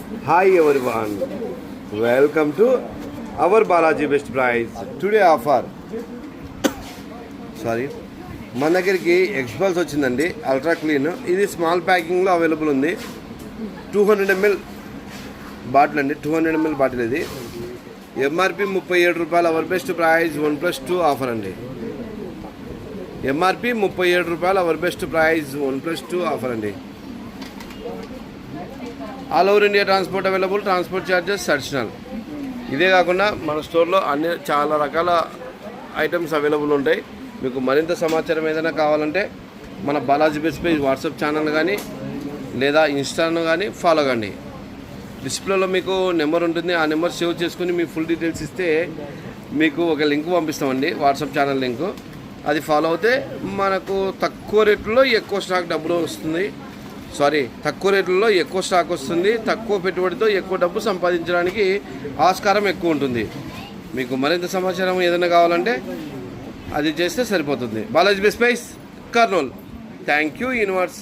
Hi everyone, welcome to our Balaji Best Price. Today offer. మన దగ్గరికి ఎక్స్పల్స్ వచ్చిందండి, ultra clean. ఇది స్మాల్ ప్యాకింగ్లో అవైలబుల్ ఉంది. 200 ml బాటిల్ అండి, 200 ml బాటిల్. ఇది ఎంఆర్పి 37 రూపాయలు. అవర్ బెస్ట్ ప్రైస్ 1+2 ఆఫర్ అండి. ఎంఆర్పి 37 రూపాయలు. అవర్ బెస్ట్ ప్రైస్ 1+2 ఆఫర్ అండి. All over India transport available. Transport charges additional. ఇదే కాకుండా మన స్టోర్లో అన్ని చాలా రకాల ఐటమ్స్ అవైలబుల్ ఉంటాయి. మీకు మరింత సమాచారం ఏదైనా కావాలంటే మన Balaji best price WhatsApp channel కానీ లేదా ఇన్స్టాను కానీ ఫాలో కండి. డిస్ప్లేలో మీకు నెంబర్ ఉంటుంది, ఆ నెంబర్ సేవ్ చేసుకుని మీ ఫుల్ డీటెయిల్స్ ఇస్తే మీకు ఒక లింక్ పంపిస్తామండి, వాట్సాప్ ఛానల్ లింకు. అది ఫాలో అవుతే మనకు తక్కువ రేట్లలో ఎక్కువ స్టాక్ డబ్బులు వస్తుంది. తక్కువ రేట్లలో ఎక్కువ స్టాక్ వస్తుంది. తక్కువ పెట్టుబడితో ఎక్కువ డబ్బు సంపాదించడానికి ఆస్కారం ఎక్కువ ఉంటుంది. మీకు మరింత సమాచారం ఏదైనా కావాలంటే అది చేస్తే సరిపోతుంది. Balaji best price, Kurnool. Thank you universe.